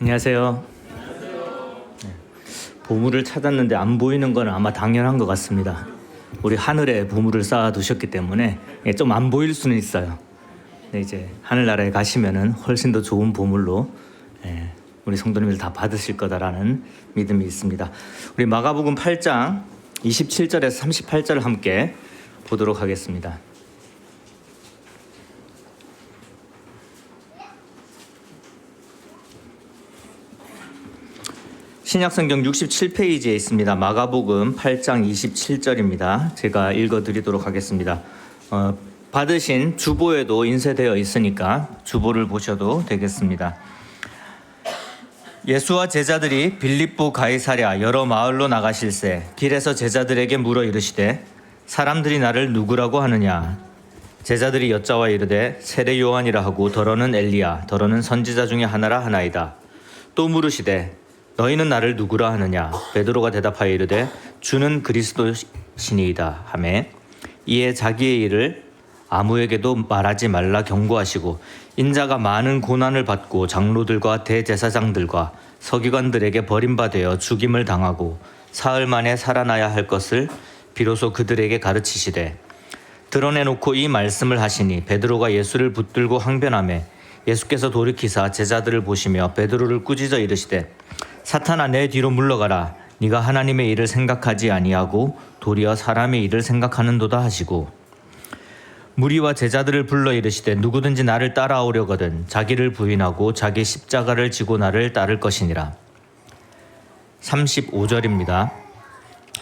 안녕하세요. 보물을 찾았는데 안 보이는 건 아마 당연한 것 같습니다. 우리 하늘에 보물을 쌓아두셨기 때문에 좀 안 보일 수는 있어요. 근데 이제 하늘나라에 가시면은 훨씬 더 좋은 보물로 우리 성도님들 다 받으실 거다라는 믿음이 있습니다. 우리 마가복음 8장 27절에서 38절을 함께 보도록 하겠습니다. 신약성경 67페이지에 있습니다. 마가복음 8장 27절입니다. 제가 읽어드리도록 하겠습니다. 받으신 주보에도 인쇄되어 있으니까 주보를 보셔도 되겠습니다. 예수와 제자들이 빌립보 가이사랴 여러 마을로 나가실새 길에서 제자들에게 물어 이르시되 사람들이 나를 누구라고 하느냐. 제자들이 여짜와 이르되 세례 요한이라 하고 더러는 엘리야 더러는 선지자 중에 하나라 하나이다. 또 물으시되 너희는 나를 누구라 하느냐. 베드로가 대답하여 이르되 주는 그리스도시니이다 하매 이에 자기의 일을 아무에게도 말하지 말라 경고하시고 인자가 많은 고난을 받고 장로들과 대제사장들과 서기관들에게 버림받아 죽임을 당하고 사흘 만에 살아나야 할 것을 비로소 그들에게 가르치시되 드러내놓고 이 말씀을 하시니 베드로가 예수를 붙들고 항변하매 예수께서 돌이키사 제자들을 보시며 베드로를 꾸짖어 이르시되 사탄아 내 뒤로 물러가라. 네가 하나님의 일을 생각하지 아니하고 도리어 사람의 일을 생각하는도다 하시고 무리와 제자들을 불러 이르시되 누구든지 나를 따라오려거든 자기를 부인하고 자기 십자가를 지고 나를 따를 것이니라. 35절입니다.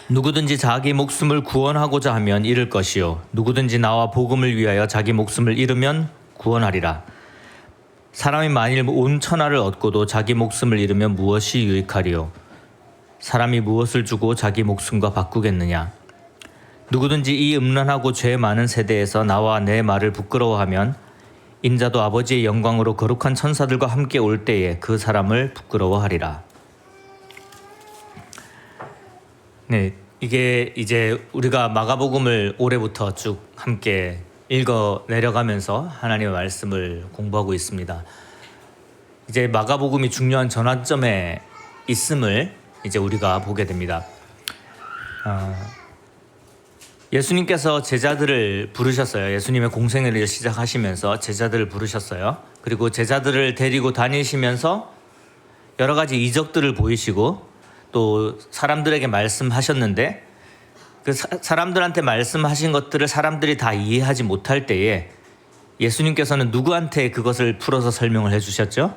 누구든지 자기 목숨을 구원하고자 하면 잃을 것이요 누구든지 나와 복음을 위하여 자기 목숨을 잃으면 구원하리라. 사람이 만일 온 천하를 얻고도 자기 목숨을 잃으면 무엇이 유익하리요? 사람이 무엇을 주고 자기 목숨과 바꾸겠느냐? 누구든지 이 음란하고 죄 많은 세대에서 나와 내 말을 부끄러워하면 인자도 아버지의 영광으로 거룩한 천사들과 함께 올 때에 그 사람을 부끄러워하리라. 네, 이게 이제 우리가 마가복음을 올해부터 쭉 함께 읽어 내려가면서 하나님의 말씀을 공부하고 있습니다. 이제 마가복음이 중요한 전환점에 있음을 이제 우리가 보게 됩니다. 예수님께서 제자들을 부르셨어요. 예수님의 공생애를 시작하시면서 제자들을 부르셨어요. 그리고 제자들을 데리고 다니시면서 여러 가지 이적들을 보이시고 또 사람들에게 말씀하셨는데 그 사람들한테 말씀하신 것들을 사람들이 다 이해하지 못할 때에 예수님께서는 누구한테 그것을 풀어서 설명을 해주셨죠?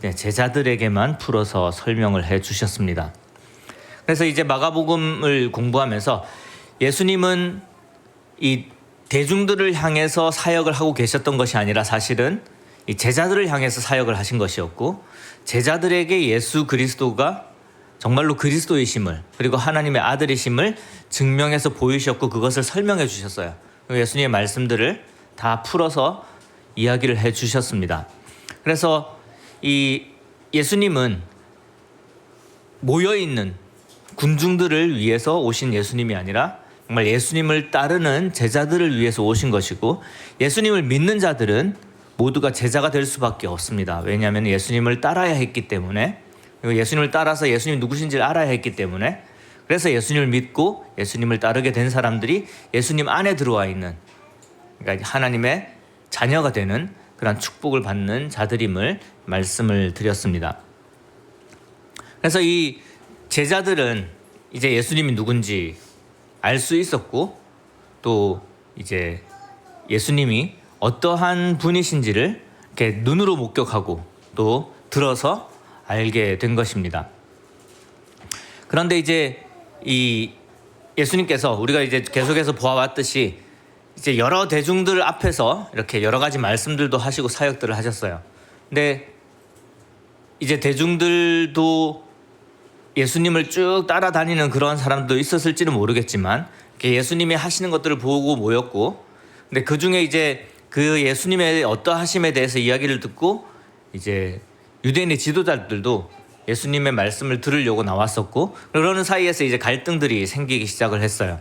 네, 제자들에게만 풀어서 설명을 해주셨습니다. 그래서 이제 마가복음을 공부하면서 예수님은 이 대중들을 향해서 사역을 하고 계셨던 것이 아니라 사실은 이 제자들을 향해서 사역을 하신 것이었고 제자들에게 예수 그리스도가 정말로 그리스도이심을 그리고 하나님의 아들이심을 증명해서 보이셨고 그것을 설명해 주셨어요. 예수님의 말씀들을 다 풀어서 이야기를 해 주셨습니다. 그래서 이 예수님은 모여있는 군중들을 위해서 오신 예수님이 아니라 정말 예수님을 따르는 제자들을 위해서 오신 것이고 예수님을 믿는 자들은 모두가 제자가 될 수밖에 없습니다. 왜냐하면 예수님을 따라야 했기 때문에 예수님을 따라서 예수님이 누구신지를 알아야 했기 때문에 그래서 예수님을 믿고 예수님을 따르게 된 사람들이 예수님 안에 들어와 있는 그러니까 하나님의 자녀가 되는 그런 축복을 받는 자들임을 말씀을 드렸습니다. 그래서 이 제자들은 이제 예수님이 누군지 알 수 있었고 또 이제 예수님이 어떠한 분이신지를 이렇게 눈으로 목격하고 또 들어서 알게 된 것입니다. 그런데 이제 이 예수님께서 우리가 이제 계속해서 보아왔듯이 이제 여러 대중들 앞에서 이렇게 여러 가지 말씀들도 하시고 사역들을 하셨어요. 근데 이제 대중들도 예수님을 쭉 따라다니는 그런 사람도 있었을지는 모르겠지만 예수님이 하시는 것들을 보고 모였고 근데 그 중에 이제 그 예수님의 어떠하심에 대해서 이야기를 듣고 이제 유대인의 지도자들도 예수님의 말씀을 들으려고 나왔었고 그러는 사이에서 이제 갈등들이 생기기 시작을 했어요.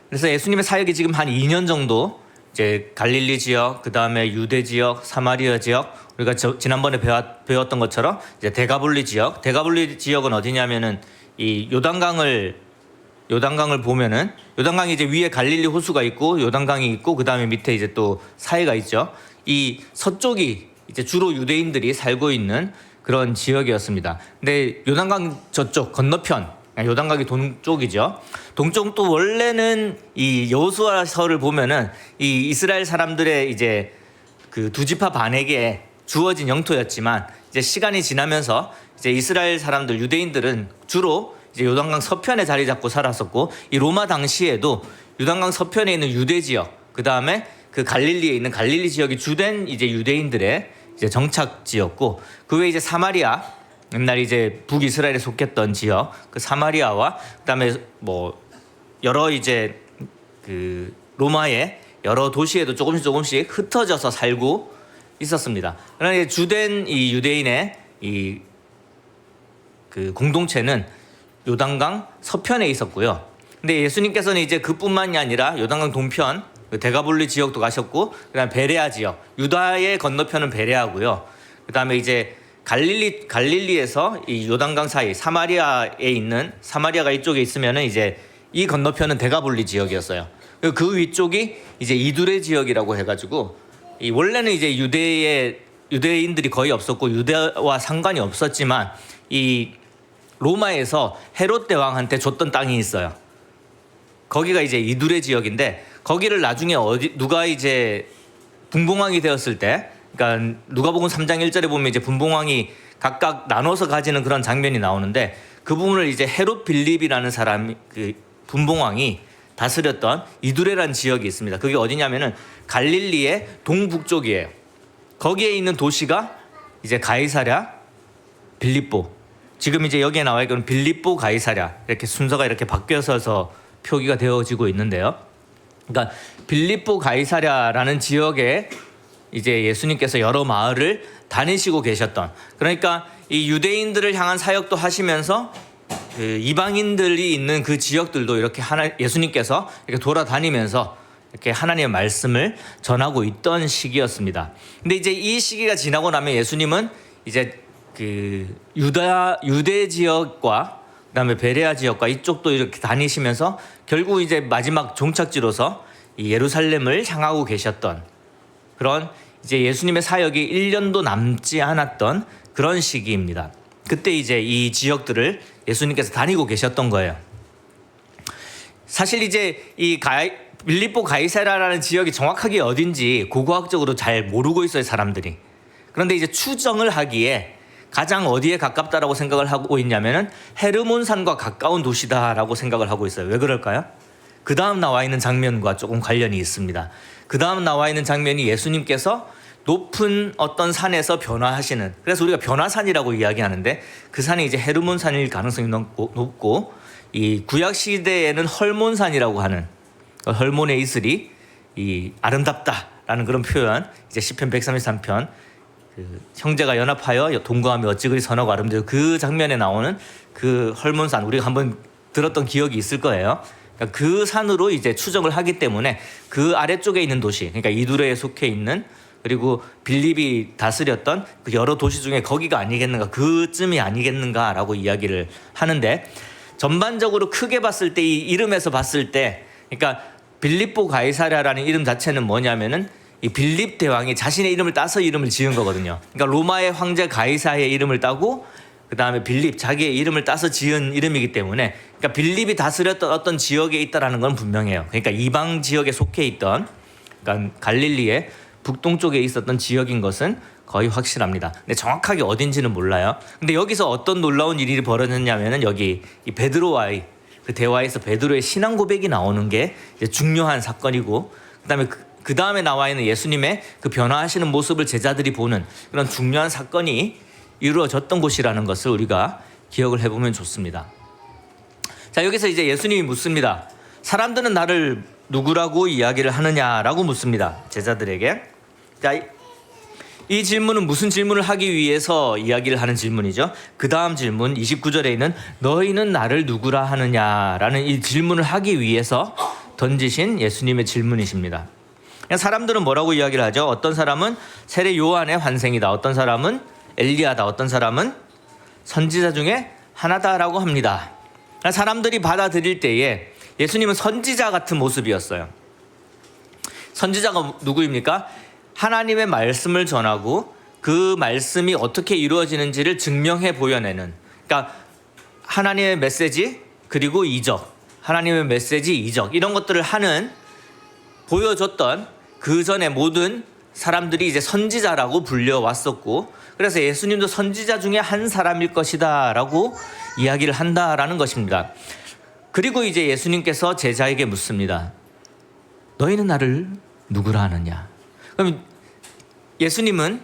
그래서 예수님의 사역이 지금 한 2년 정도 이제 갈릴리 지역, 그 다음에 유대 지역, 사마리아 지역, 우리가 지난번에 배웠던 것처럼 이제 데가볼리 지역은 어디냐면은 이 요단강을 보면은 요단강이 이제 위에 갈릴리 호수가 있고 요단강이 있고 그 다음에 밑에 이제 또 사해가 있죠. 이 서쪽이 이제 주로 유대인들이 살고 있는 그런 지역이었습니다. 근데 요단강 저쪽 건너편, 요단강이 동쪽이죠. 동쪽도 원래는 이 여호수아서를 보면은 이 이스라엘 사람들의 이제 그 두 지파 반에게 주어진 영토였지만 이제 시간이 지나면서 이제 이스라엘 사람들 유대인들은 주로 이제 요단강 서편에 자리 잡고 살았었고 이 로마 당시에도 요단강 서편에 있는 유대 지역, 그 다음에 그 갈릴리에 있는 갈릴리 지역이 주된 이제 유대인들의 이제 정착지였고 그 외에 이제 사마리아, 옛날 이제 북이스라엘에 속했던 지역, 그 사마리아와 그다음에 뭐 여러 이제 그 로마의 여러 도시에도 조금씩 흩어져서 살고 있었습니다. 그러나 주된 이 유대인의 이 그 공동체는 요단강 서편에 있었고요. 근데 예수님께서는 이제 그뿐만이 아니라 요단강 동편 데가볼리 지역도 가셨고 그다음 베레아 지역, 유다의 건너편은 베레아고요. 그다음에 이제 갈릴리에서 이 요단강 사이 사마리아에 있는 사마리아가 이쪽에 있으면은 이제 이 건너편은 데가볼리 지역이었어요. 그 위쪽이 이제 이두레 지역이라고 해가지고 이 원래는 이제 유대인들이 거의 없었고 유대와 상관이 없었지만 이 로마에서 헤롯 대왕한테 줬던 땅이 있어요. 거기가 이제 이두레 지역인데 거기를 나중에 누가 이제 분봉왕이 되었을 때, 그러니까 누가복음 3장 1절에 보면 이제 분봉왕이 각각 나눠서 가지는 그런 장면이 나오는데 그 부분을 이제 헤롯 빌립이라는 사람이 그 분봉왕이 다스렸던 이두레라는 지역이 있습니다. 그게 어디냐면은 갈릴리의 동북쪽이에요. 거기에 있는 도시가 이제 가이사랴, 빌립보. 지금 이제 여기에 나와 있는 빌립보 가이사랴 이렇게 순서가 이렇게 바뀌어서 표기가 되어지고 있는데요. 그러니까 빌립보 가이사랴라는 지역에 이제 예수님께서 여러 마을을 다니시고 계셨던, 그러니까 이 유대인들을 향한 사역도 하시면서 그 이방인들이 있는 그 지역들도 이렇게 예수님께서 이렇게 돌아다니면서 이렇게 하나님의 말씀을 전하고 있던 시기였습니다. 근데 이제 이 시기가 지나고 나면 예수님은 이제 그 유대 지역과 그다음에 베레아 지역과 이쪽도 이렇게 다니시면서 결국 이제 마지막 종착지로서 이 예루살렘을 향하고 계셨던 그런 이제 예수님의 사역이 1년도 남지 않았던 그런 시기입니다. 그때 이제 이 지역들을 예수님께서 다니고 계셨던 거예요. 사실 이제 이 빌립보 가이사랴라는 지역이 정확하게 어딘지 고고학적으로 잘 모르고 있어요, 사람들이. 그런데 이제 추정을 하기에 가장 어디에 가깝다라고 생각을 하고 있냐면은 헤르몬산과 가까운 도시다라고 생각을 하고 있어요. 왜 그럴까요? 그 다음 나와 있는 장면과 조금 관련이 있습니다. 그 다음 나와 있는 장면이 예수님께서 높은 어떤 산에서 변화하시는, 그래서 우리가 변화산이라고 이야기하는데 그 산이 이제 헤르몬산일 가능성이 높고 이 구약 시대에는 헐몬산이라고 하는 헐몬의 이슬이 이 아름답다라는 그런 표현, 이제 시편 133편 그 형제가 연합하여 동거하며 어찌 그리 선하고 아름다워, 그 장면에 나오는 그 헐몬산, 우리가 한번 들었던 기억이 있을 거예요. 그러니까 그 산으로 이제 추정을 하기 때문에 그 아래쪽에 있는 도시, 그러니까 이두레에 속해 있는, 그리고 빌립이 다스렸던 그 여러 도시 중에 거기가 아니겠는가, 그쯤이 아니겠는가라고 이야기를 하는데, 전반적으로 크게 봤을 때 이 이름에서 봤을 때, 그러니까 빌립보 가이사랴라는 이름 자체는 뭐냐면은 이 빌립 대왕이 자신의 이름을 따서 이름을 지은 거거든요. 그러니까 로마의 황제 가이사의 이름을 따고 그 다음에 빌립, 자기의 이름을 따서 지은 이름이기 때문에, 그러니까 빌립이 다스렸던 어떤 지역에 있다라는 건 분명해요. 그러니까 이방 지역에 속해 있던, 그러니까 갈릴리의 북동쪽에 있었던 지역인 것은 거의 확실합니다. 근데 정확하게 어딘지는 몰라요. 근데 여기서 어떤 놀라운 일이 벌어졌냐면은 여기 이 베드로와의 그 대화에서 베드로의 신앙 고백이 나오는 게 이제 중요한 사건이고, 그다음에 그 다음에 나와 있는 예수님의 그 변화하시는 모습을 제자들이 보는 그런 중요한 사건이 이루어졌던 곳이라는 것을 우리가 기억을 해보면 좋습니다. 자, 여기서 이제 예수님이 묻습니다. 사람들은 나를 누구라고 이야기를 하느냐라고 묻습니다, 제자들에게. 자, 이 질문은 무슨 질문을 하기 위해서 이야기를 하는 질문이죠. 그 다음 질문 29절에 있는 너희는 나를 누구라 하느냐라는 이 질문을 하기 위해서 던지신 예수님의 질문이십니다. 사람들은 뭐라고 이야기를 하죠? 어떤 사람은 세례 요한의 환생이다. 어떤 사람은 엘리야다. 어떤 사람은 선지자 중에 하나다라고 합니다. 사람들이 받아들일 때에 예수님은 선지자 같은 모습이었어요. 선지자가 누구입니까? 하나님의 말씀을 전하고 그 말씀이 어떻게 이루어지는지를 증명해 보여내는, 그러니까 하나님의 메시지 그리고 이적, 하나님의 메시지 이적 이런 것들을 하는, 보여줬던 그 전에 모든 사람들이 이제 선지자라고 불려왔었고, 그래서 예수님도 선지자 중에 한 사람일 것이다 라고 이야기를 한다라는 것입니다. 그리고 이제 예수님께서 제자에게 묻습니다. 너희는 나를 누구라 하느냐? 그럼 예수님은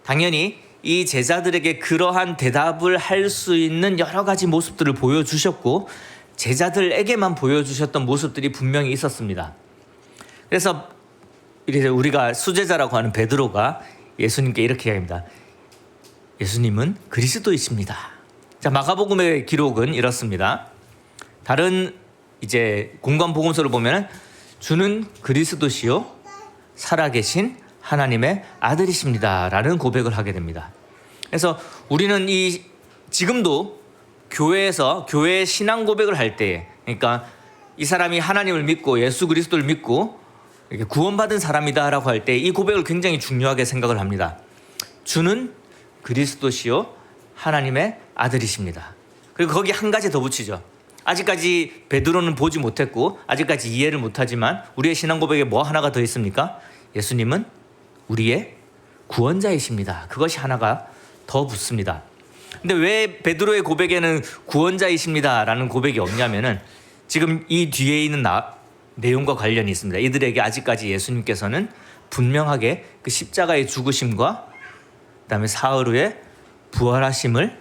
당연히 이 제자들에게 그러한 대답을 할 수 있는 여러 가지 모습들을 보여주셨고, 제자들에게만 보여주셨던 모습들이 분명히 있었습니다. 그래서 이제 우리가 수제자라고 하는 베드로가 예수님께 이렇게 이야기합니다. 예수님은 그리스도이십니다. 자, 마가복음의 기록은 이렇습니다. 다른 이제 공관 복음서를 보면 주는 그리스도시요 살아계신 하나님의 아들이십니다라는 고백을 하게 됩니다. 그래서 우리는 지금도 교회에서 교회의 신앙 고백을 할 때, 그러니까 이 사람이 하나님을 믿고 예수 그리스도를 믿고 구원받은 사람이다라고 할 때 이 고백을 굉장히 중요하게 생각을 합니다. 주는 그리스도시요 하나님의 아들이십니다. 그리고 거기 한 가지 더 붙이죠. 아직까지 베드로는 보지 못했고 아직까지 이해를 못하지만 우리의 신앙 고백에 뭐 하나가 더 있습니까? 예수님은 우리의 구원자이십니다. 그것이 하나가 더 붙습니다. 근데 왜 베드로의 고백에는 구원자이십니다라는 고백이 없냐면은 지금 이 뒤에 있는 내용과 관련이 있습니다. 이들에게 아직까지 예수님께서는 분명하게 그 십자가의 죽으심과 그다음에 사흘 후에 부활하심을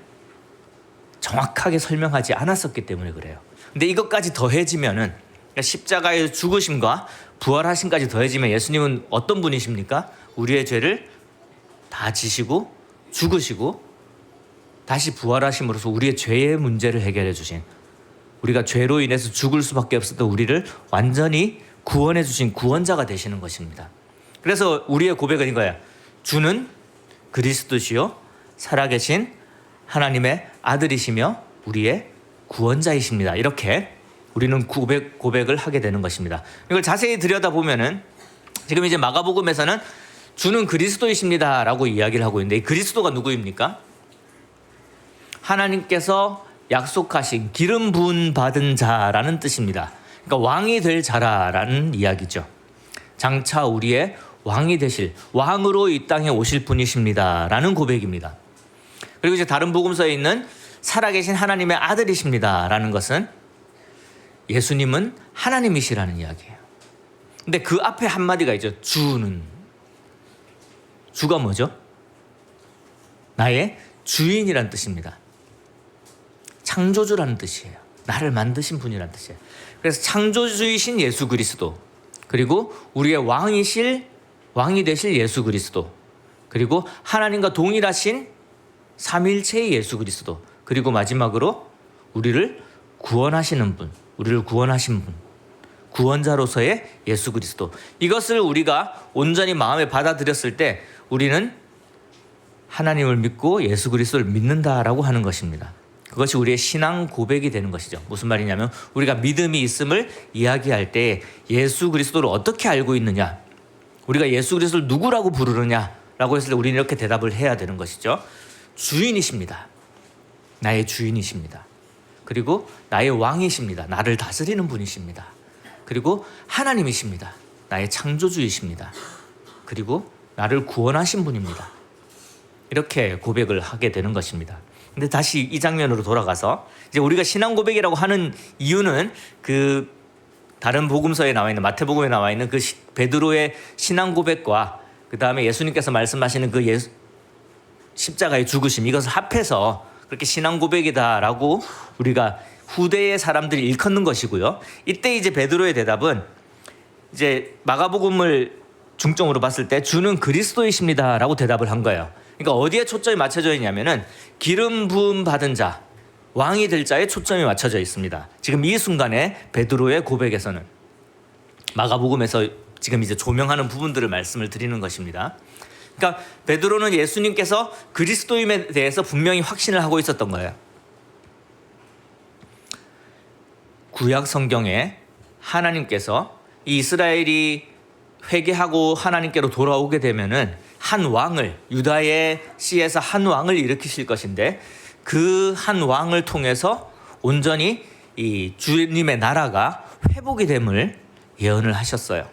정확하게 설명하지 않았었기 때문에 그래요. 근데 이것까지 더해지면은, 그러니까 십자가의 죽으심과 부활하심까지 더해지면 예수님은 어떤 분이십니까? 우리의 죄를 다 지시고 죽으시고 다시 부활하심으로써 우리의 죄의 문제를 해결해 주신, 우리가 죄로 인해서 죽을 수밖에 없었던 우리를 완전히 구원해 주신 구원자가 되시는 것입니다. 그래서 우리의 고백은 이거예요. 주는 그리스도시요 살아계신 하나님의 아들이시며 우리의 구원자이십니다. 이렇게 우리는 고백을 하게 되는 것입니다. 이걸 자세히 들여다보면은 지금 이제 마가복음에서는 주는 그리스도이십니다라고 이야기를 하고 있는데, 이 그리스도가 누구입니까? 하나님께서 약속하신 기름 부은 받은 자라는 뜻입니다. 그러니까 왕이 될 자라는 이야기죠. 장차 우리의 왕이 되실, 왕으로 이 땅에 오실 분이십니다라는 고백입니다. 그리고 이제 다른 복음서에 있는 살아계신 하나님의 아들이십니다라는 것은 예수님은 하나님이시라는 이야기예요. 근데 그 앞에 한마디가 있죠. 주는. 주가 뭐죠? 나의 주인이란 뜻입니다. 창조주라는 뜻이에요. 나를 만드신 분이란 뜻이에요. 그래서 창조주이신 예수 그리스도, 그리고 우리의 왕이 되실 예수 그리스도, 그리고 하나님과 동일하신 삼위일체의 예수 그리스도, 그리고 마지막으로 우리를 구원하시는 분, 우리를 구원하신 분, 구원자로서의 예수 그리스도. 이것을 우리가 온전히 마음에 받아들였을 때 우리는 하나님을 믿고 예수 그리스도를 믿는다라고 하는 것입니다. 그것이 우리의 신앙 고백이 되는 것이죠. 무슨 말이냐면 우리가 믿음이 있음을 이야기할 때 예수 그리스도를 어떻게 알고 있느냐, 우리가 예수 그리스도를 누구라고 부르느냐라고 했을 때 우리는 이렇게 대답을 해야 되는 것이죠. 주인이십니다. 나의 주인이십니다. 그리고 나의 왕이십니다. 나를 다스리는 분이십니다. 그리고 하나님이십니다. 나의 창조주이십니다. 그리고 나를 구원하신 분입니다. 이렇게 고백을 하게 되는 것입니다. 근데 다시 이 장면으로 돌아가서 이제 우리가 신앙 고백이라고 하는 이유는 그 다른 복음서에 나와 있는, 마태복음에 나와 있는 그 베드로의 신앙 고백과 그 다음에 예수님께서 말씀하시는 그 십자가의 죽으심, 이것을 합해서 그렇게 신앙 고백이다라고 우리가 후대의 사람들이 일컫는 것이고요. 이때 이제 베드로의 대답은 이제 마가복음을 중점으로 봤을 때 주는 그리스도이십니다라고 대답을 한 거예요. 그러니까 어디에 초점이 맞춰져 있냐면은 기름 부음 받은 자, 왕이 될 자에 초점이 맞춰져 있습니다. 지금 이 순간에 베드로의 고백에서는, 마가복음에서 지금 이제 조명하는 부분들을 말씀을 드리는 것입니다. 그러니까 베드로는 예수님께서 그리스도임에 대해서 분명히 확신을 하고 있었던 거예요. 구약 성경에 하나님께서 이 이스라엘이 회개하고 하나님께로 돌아오게 되면은 한 왕을, 유다의 씨에서 한 왕을 일으키실 것인데 그 한 왕을 통해서 온전히 이 주님의 나라가 회복이 됨을 예언을 하셨어요.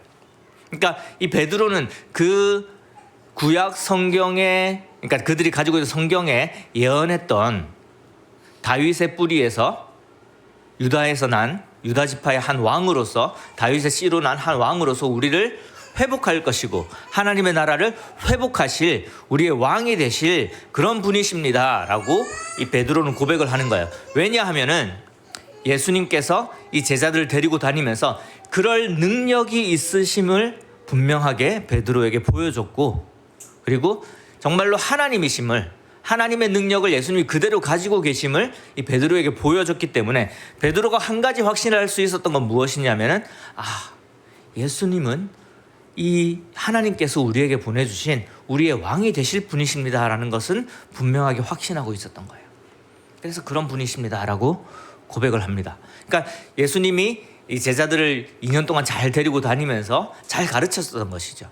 그러니까 이 베드로는 그 구약 성경에, 그러니까 그들이 가지고 있는 성경에 예언했던 다윗의 뿌리에서 유다에서 난 유다 지파의 한 왕으로서, 다윗의 씨로 난 한 왕으로서 우리를 회복할 것이고 하나님의 나라를 회복하실 우리의 왕이 되실 그런 분이십니다 라고 이 베드로는 고백을 하는 거예요. 왜냐하면은 예수님께서 이 제자들을 데리고 다니면서 그럴 능력이 있으심을 분명하게 베드로에게 보여줬고, 그리고 정말로 하나님이심을, 하나님의 능력을 예수님이 그대로 가지고 계심을 이 베드로에게 보여줬기 때문에 베드로가 한 가지 확신을 할 수 있었던 건 무엇이냐면은, 예수님은 이 하나님께서 우리에게 보내주신 우리의 왕이 되실 분이십니다라는 것은 분명하게 확신하고 있었던 거예요. 그래서 그런 분이십니다라고 고백을 합니다. 그러니까 예수님이 이 제자들을 2년 동안 잘 데리고 다니면서 잘 가르쳤던 것이죠.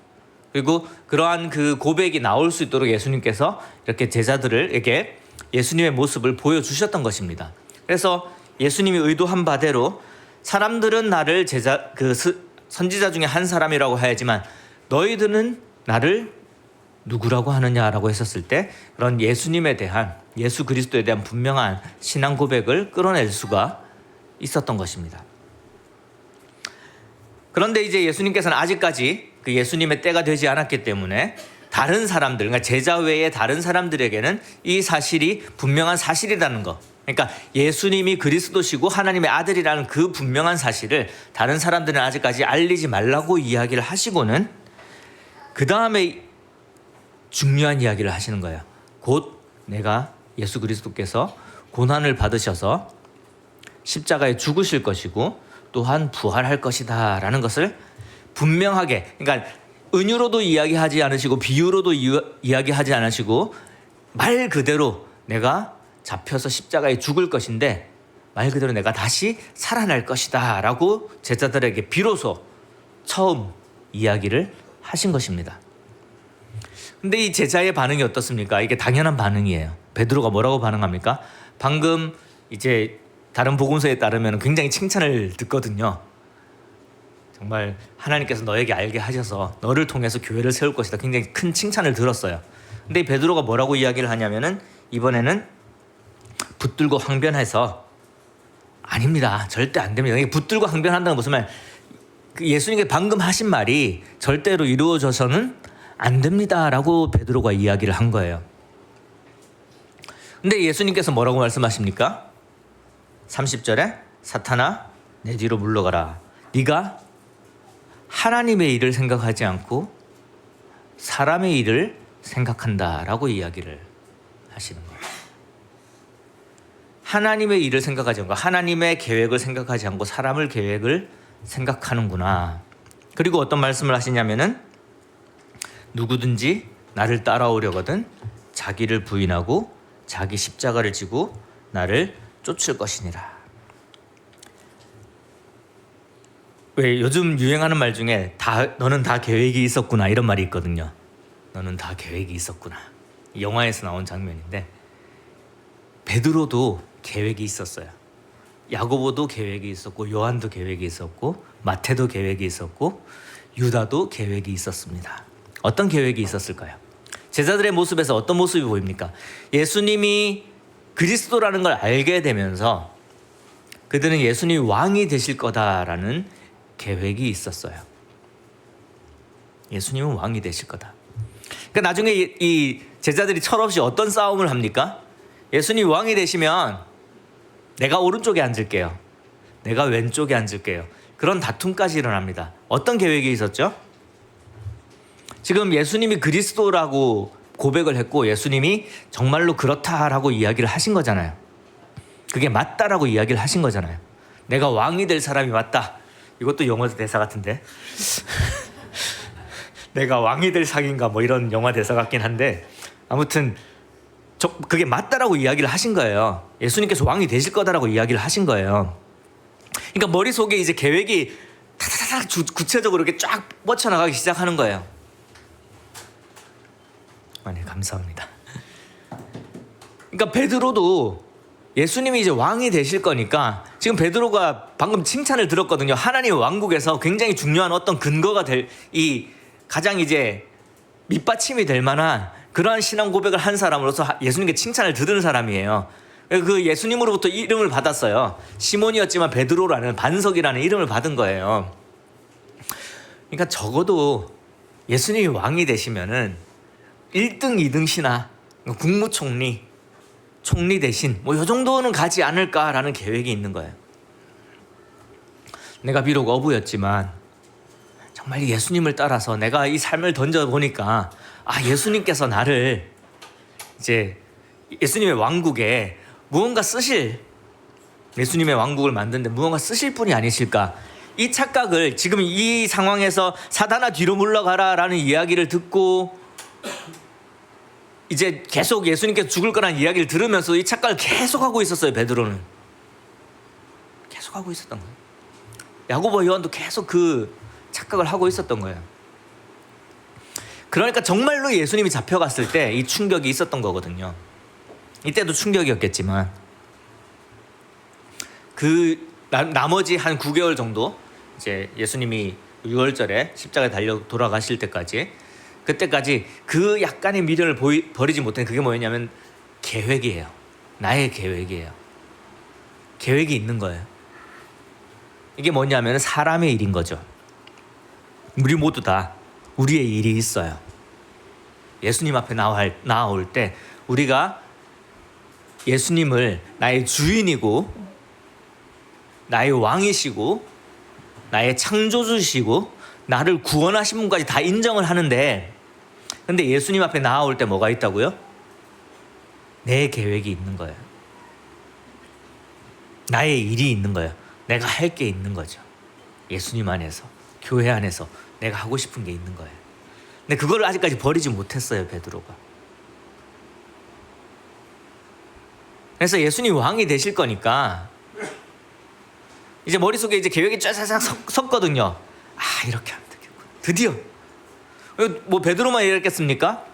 그리고 그러한 그 고백이 나올 수 있도록 예수님께서 이렇게 제자들에게 예수님의 모습을 보여주셨던 것입니다. 그래서 예수님이 의도한 바대로 사람들은 나를 선지자 중에 한 사람이라고 하지만 너희들은 나를 누구라고 하느냐라고 했었을 때 그런 예수님에 대한, 예수 그리스도에 대한 분명한 신앙 고백을 끌어낼 수가 있었던 것입니다. 그런데 이제 예수님께서는 아직까지 그 예수님의 때가 되지 않았기 때문에 다른 사람들, 그러니까 제자 외에 다른 사람들에게는 이 사실이 분명한 사실이라는 것, 그러니까 예수님이 그리스도시고 하나님의 아들이라는 그 분명한 사실을 다른 사람들은 아직까지 알리지 말라고 이야기를 하시고는 그 다음에 중요한 이야기를 하시는 거예요. 곧 내가, 예수 그리스도께서 고난을 받으셔서 십자가에 죽으실 것이고 또한 부활할 것이다 라는 것을 분명하게, 그러니까 은유로도 이야기하지 않으시고 비유로도 이야기하지 않으시고 말 그대로 내가 잡혀서 십자가에 죽을 것인데 말 그대로 내가 다시 살아날 것이다 라고 제자들에게 비로소 처음 이야기를 하신 것입니다. 근데 이 제자의 반응이 어떻습니까? 이게 당연한 반응이에요. 베드로가 뭐라고 반응합니까? 방금 이제 다른 복음서에 따르면 굉장히 칭찬을 듣거든요. 정말 하나님께서 너에게 알게 하셔서 너를 통해서 교회를 세울 것이다. 굉장히 큰 칭찬을 들었어요. 근데 이 베드로가 뭐라고 이야기를 하냐면은 이번에는 붙들고 항변해서 아닙니다. 절대 안 됩니다. 이게 붙들고 항변한다는 무슨 말? 예수님께 방금 하신 말이 절대로 이루어져서는 안 됩니다라고 베드로가 이야기를 한 거예요. 근데 예수님께서 뭐라고 말씀하십니까? 30절에 사탄아 내 뒤로 물러가라. 네가 하나님의 일을 생각하지 않고 사람의 일을 생각한다라고 이야기를 하시는 거예요. 하나님의 일을 생각하지 않고 하나님의 계획을 생각하지 않고 사람을 계획을 생각하는구나. 그리고 어떤 말씀을 하시냐면은 누구든지 나를 따라오려거든 자기를 부인하고 자기 십자가를 지고 나를 쫓을 것이니라. 왜 요즘 유행하는 말 중에 너는 다 계획이 있었구나 이런 말이 있거든요. 너는 다 계획이 있었구나. 영화에서 나온 장면인데 베드로도 계획이 있었어요. 야고보도 계획이 있었고 요한도 계획이 있었고 마태도 계획이 있었고 유다도 계획이 있었습니다. 어떤 계획이 있었을까요? 제자들의 모습에서 어떤 모습이 보입니까? 예수님이 그리스도라는 걸 알게 되면서 그들은 예수님이 왕이 되실 거다라는 계획이 있었어요. 예수님은 왕이 되실 거다. 그러니까 나중에 이 제자들이 철없이 어떤 싸움을 합니까? 예수님이 왕이 되시면 내가 오른쪽에 앉을게요. 내가 왼쪽에 앉을게요. 그런 다툼까지 일어납니다. 어떤 계획이 있었죠? 지금 예수님이 그리스도라고 고백을 했고 예수님이 정말로 그렇다라고 이야기를 하신 거잖아요. 그게 맞다라고 이야기를 하신 거잖아요. 내가 왕이 될 사람이 맞다. 이것도 영어 대사 같은데. 내가 왕이 될 상인가 뭐 이런 영화 대사 같긴 한데 아무튼 그게 맞다라고 이야기를 하신 거예요. 예수님께서 왕이 되실 거다라고 이야기를 하신 거예요. 그러니까 머릿속에 이제 계획이 타타타타 구체적으로 이렇게 쫙 뻗쳐나가기 시작하는 거예요. 아니, 감사합니다. 그러니까 베드로도 예수님이 이제 왕이 되실 거니까 지금 베드로가 방금 칭찬을 들었거든요. 하나님의 왕국에서 굉장히 중요한 어떤 근거가 될 이 가장 이제 밑받침이 될 만한 그러한 신앙 고백을 한 사람으로서 예수님께 칭찬을 들은 사람이에요. 그 예수님으로부터 이름을 받았어요. 시몬이었지만 베드로라는 반석이라는 이름을 받은 거예요. 그러니까 적어도 예수님이 왕이 되시면은 1등, 2등 신하, 국무총리, 총리 대신 뭐 이 정도는 가지 않을까라는 계획이 있는 거예요. 내가 비록 어부였지만 정말 예수님을 따라서 내가 이 삶을 던져보니까 예수님께서 나를 이제 예수님의 왕국에 무언가 쓰실, 예수님의 왕국을 만드는데 무언가 쓰실 분이 아니실까. 이 착각을 지금 이 상황에서 사단아 뒤로 물러가라 라는 이야기를 듣고 이제 계속 예수님께서 죽을 거라는 이야기를 들으면서 이 착각을 계속하고 있었어요. 베드로는 계속하고 있었던 거예요. 야고보, 요한도 계속 그 착각을 하고 있었던 거예요. 그러니까 정말로 예수님이 잡혀갔을 때 이 충격이 있었던 거거든요. 이때도 충격이었겠지만 그 나머지 한 9개월 정도 이제 예수님이 6월절에 십자가에 달려 돌아가실 때까지, 그때까지 그 약간의 미련을 버리지 못한 그게 뭐였냐면 계획이에요. 나의 계획이에요. 계획이 있는 거예요. 이게 뭐냐면 사람의 일인 거죠. 우리 모두 다 우리의 일이 있어요. 예수님 앞에 나올 때 우리가 예수님을 나의 주인이고 나의 왕이시고 나의 창조주시고 나를 구원하신 분까지 다 인정을 하는데, 근데 예수님 앞에 나올 때 뭐가 있다고요? 내 계획이 있는 거예요. 나의 일이 있는 거예요. 내가 할 게 있는 거죠. 예수님 안에서, 교회 안에서 내가 하고 싶은 게 있는 거예요. 근데 그걸 아직까지 버리지 못했어요, 베드로가. 그래서 예수님 왕이 되실 거니까 이제 머릿속에 이제 계획이 쫙쫙 섰거든요. 이렇게 하면 되겠구나. 드디어. 뭐 베드로만 이랬겠습니까?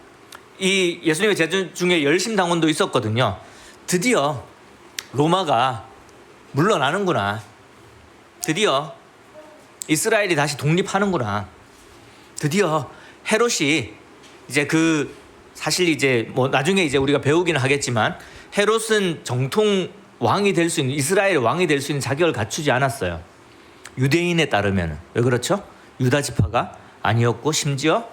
이 예수님의 제자 중에 열심당원도 있었거든요. 드디어 로마가 물러나는구나. 드디어 이스라엘이 다시 독립하는구나. 드디어 헤롯이 이제 사실 이제 뭐 나중에 이제 우리가 배우기는 하겠지만 헤롯은 정통 왕이 될 수 있는, 이스라엘의 왕이 될 수 있는 자격을 갖추지 않았어요. 유대인에 따르면. 왜 그렇죠? 유다 지파가 아니었고 심지어